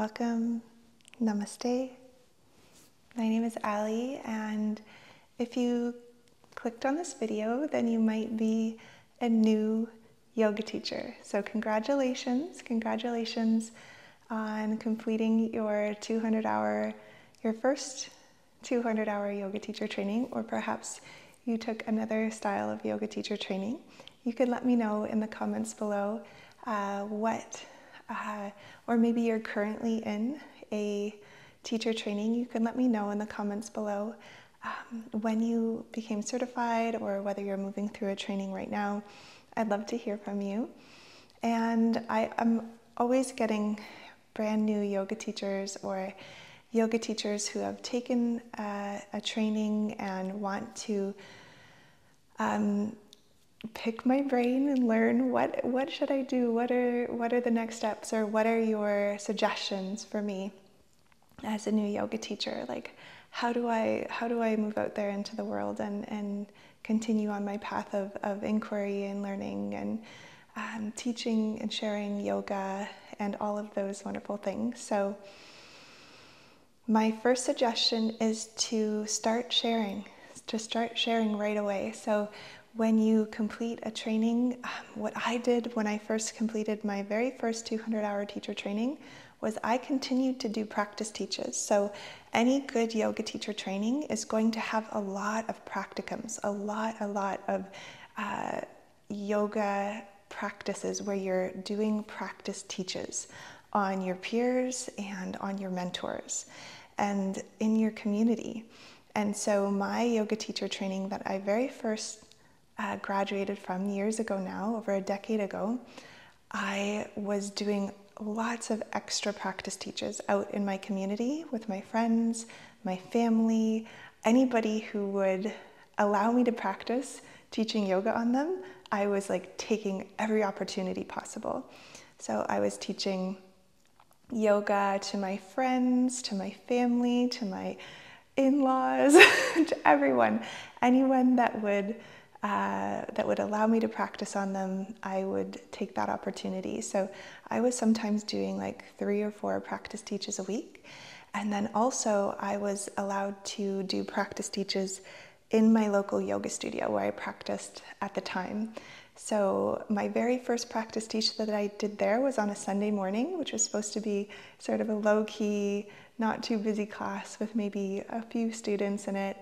Welcome, namaste. My name is Ali, and if you clicked on this video, then you might be a new yoga teacher. So congratulations on completing your first 200-hour yoga teacher training, or perhaps you took another style of yoga teacher training. You could let me know in the comments below or maybe you're currently in a teacher training. You can let me know in the comments below when you became certified or whether you're moving through a training right now. I'd love to hear from you. And I'm always getting brand new yoga teachers or yoga teachers who have taken a training and want to pick my brain and learn what should I do, what are the next steps, or what are your suggestions for me as a new yoga teacher? Like, how do I move out there into the world and continue on my path of inquiry and learning and teaching and sharing yoga and all of those wonderful things. So my first suggestion is to start sharing right away. So when you complete a training, what I did when I first completed my very first 200-hour teacher training was I continued to do practice teaches. So any good yoga teacher training is going to have a lot of practicums, a lot of yoga practices where you're doing practice teaches on your peers and on your mentors and in your community. And so my yoga teacher training that I very first graduated from years ago now, over a decade ago, I was doing lots of extra practice teaches out in my community with my friends, my family, anybody who would allow me to practice teaching yoga on them. I was like taking every opportunity possible. So I was teaching yoga to my friends, to my family, to my in-laws, to everyone, anyone that would allow me to practice on them. I would take that opportunity. So I was sometimes doing like 3 or 4 practice teaches a week. And then also I was allowed to do practice teaches in my local yoga studio where I practiced at the time. So my very first practice teach that I did there was on a Sunday morning, which was supposed to be sort of a low-key, not too busy class with maybe a few students in it.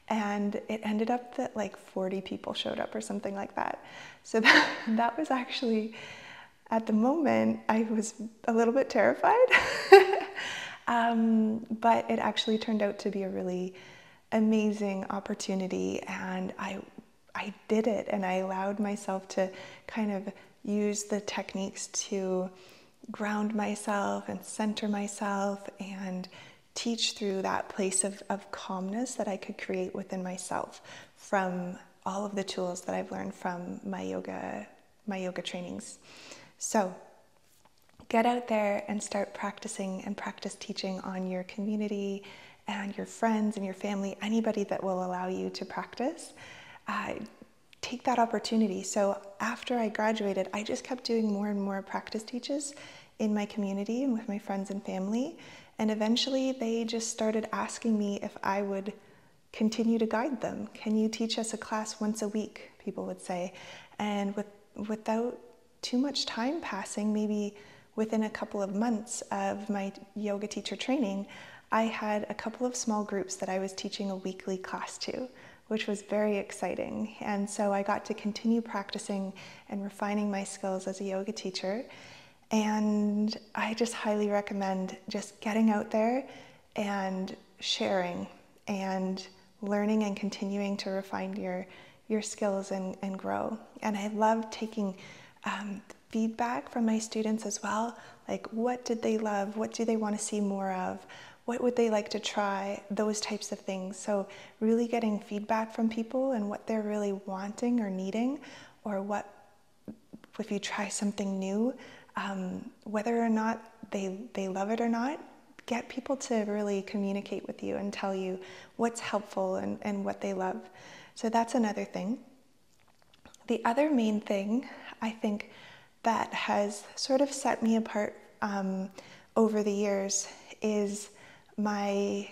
And it ended up that like 40 people showed up or something like that. So that was actually, at the moment, I was a little bit terrified. But it actually turned out to be a really amazing opportunity, and I did it, and I allowed myself to kind of use the techniques to ground myself and center myself and teach through that place of calmness that I could create within myself from all of the tools that I've learned from my yoga trainings. So get out there and start practicing and practice teaching on your community and your friends and your family, anybody that will allow you to practice. Take that opportunity. So after I graduated, I just kept doing more and more practice teaches in my community and with my friends and family. And eventually they just started asking me if I would continue to guide them. Can you teach us a class once a week? People would say. And without too much time passing, maybe within a couple of months of my yoga teacher training, I had a couple of small groups that I was teaching a weekly class to, which was very exciting. And so I got to continue practicing and refining my skills as a yoga teacher. And I just highly recommend just getting out there and sharing and learning and continuing to refine your skills and grow. And I love taking feedback from my students as well. Like, what did they love? What do they want to see more of? What would they like to try? Those types of things. So really getting feedback from people and what they're really wanting or needing, or what, if you try something new, whether or not they love it or not, get people to really communicate with you and tell you what's helpful and what they love. So that's another thing. The other main thing I think that has sort of set me apart over the years is my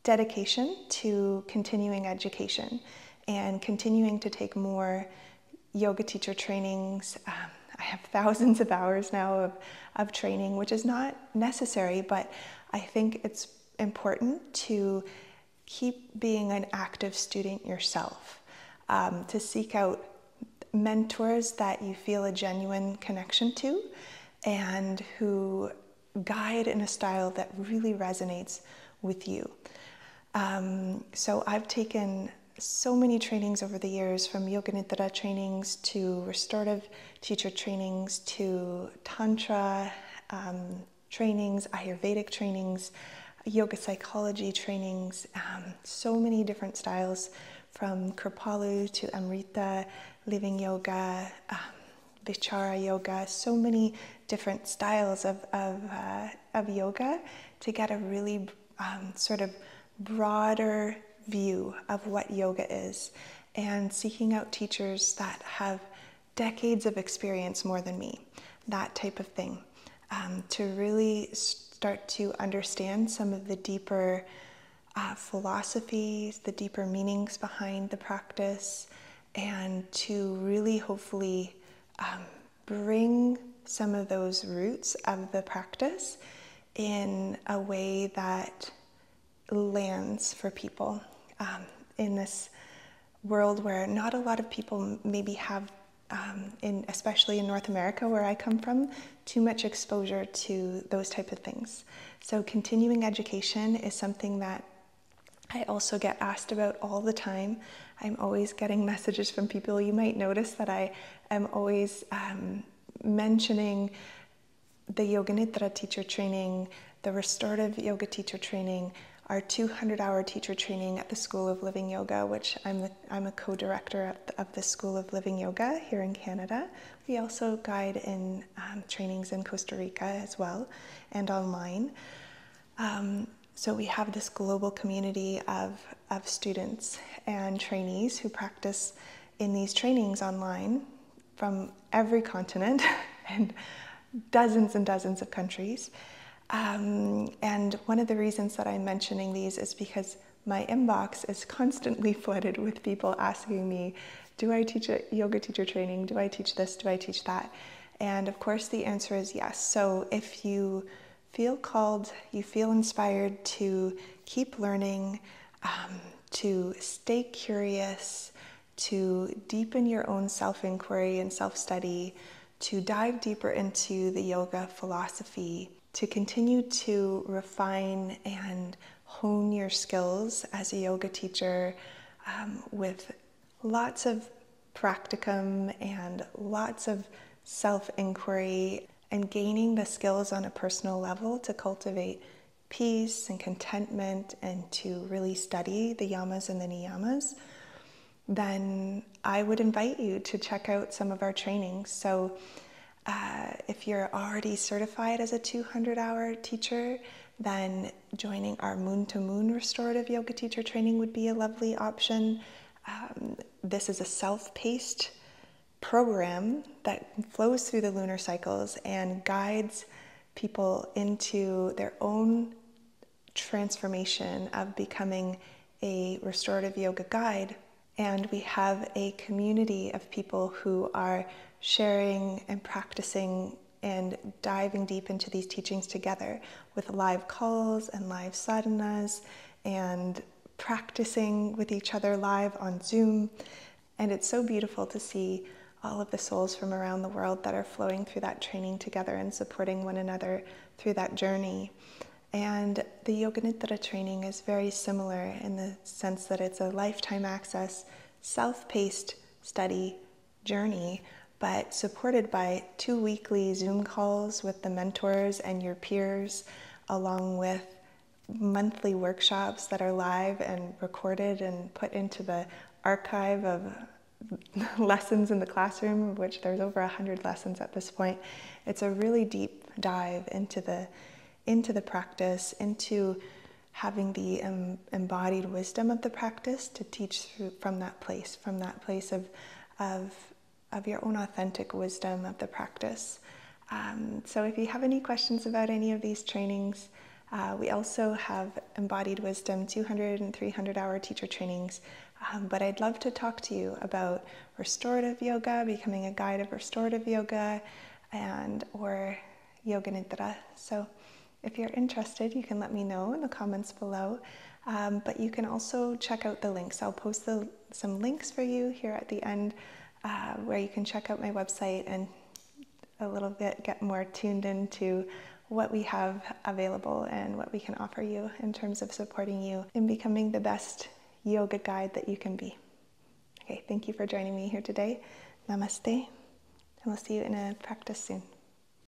dedication to continuing education and continuing to take more yoga teacher trainings. I have thousands of hours now of training, which is not necessary, but I think it's important to keep being an active student yourself, to seek out mentors that you feel a genuine connection to and who guide in a style that really resonates with you. So I've taken so many trainings over the years, from Yoga Nidra trainings to restorative teacher trainings to Tantra trainings, Ayurvedic trainings, yoga psychology trainings, so many different styles, from Kripalu to Amrita, living yoga, Vichara yoga, so many different styles of yoga to get a really sort of broader view of what yoga is, and seeking out teachers that have decades of experience more than me, that type of thing, to really start to understand some of the deeper philosophies, the deeper meanings behind the practice, and to really hopefully bring some of those roots of the practice in a way that lands for people in this world where not a lot of people maybe have, especially in North America where I come from, too much exposure to those type of things. So continuing education is something that I also get asked about all the time. I'm always getting messages from people. You might notice that I am always mentioning the Yoga Nidra teacher training, the restorative yoga teacher training, our 200-hour teacher training at the School of Living Yoga, which I'm a co-director of the School of Living Yoga here in Canada. We also guide in trainings in Costa Rica as well, and online. So we have this global community of students and trainees who practice in these trainings online from every continent and dozens of countries. And one of the reasons that I'm mentioning these is because my inbox is constantly flooded with people asking me, do I teach a yoga teacher training? Do I teach this? Do I teach that? And of course the answer is yes. So if you feel called, you feel inspired to keep learning, to stay curious, to deepen your own self-inquiry and self-study, to dive deeper into the yoga philosophy, to continue to refine and hone your skills as a yoga teacher with lots of practicum and lots of self-inquiry, and gaining the skills on a personal level to cultivate peace and contentment and to really study the yamas and the niyamas, then I would invite you to check out some of our trainings. So if you're already certified as a 200-hour teacher, then joining our moon-to-moon restorative yoga teacher training would be a lovely option. This is a self-paced program that flows through the lunar cycles and guides people into their own transformation of becoming a restorative yoga guide. And we have a community of people who are sharing and practicing and diving deep into these teachings together with live calls and live sadhanas and practicing with each other live on Zoom. And it's so beautiful to see all of the souls from around the world that are flowing through that training together and supporting one another through that journey. And the Yoga Nidra training is very similar in the sense that it's a lifetime access, self-paced study journey, but supported by 2 weekly Zoom calls with the mentors and your peers, along with monthly workshops that are live and recorded and put into the archive of lessons in the classroom, of which there's over 100 lessons at this point. It's a really deep dive into the practice, into having the embodied wisdom of the practice to teach from that place of your own authentic wisdom of the practice. So if you have any questions about any of these trainings, we also have Embodied Wisdom 200 and 300 hour teacher trainings. But I'd love to talk to you about restorative yoga, becoming a guide of restorative yoga, or Yoga Nidra. So if you're interested, you can let me know in the comments below. But you can also check out the links. I'll post some links for you here at the end where you can check out my website and a little bit get more tuned into what we have available and what we can offer you in terms of supporting you in becoming the best yoga guide that you can be. Okay, thank you for joining me here today. Namaste, and we'll see you in a practice soon.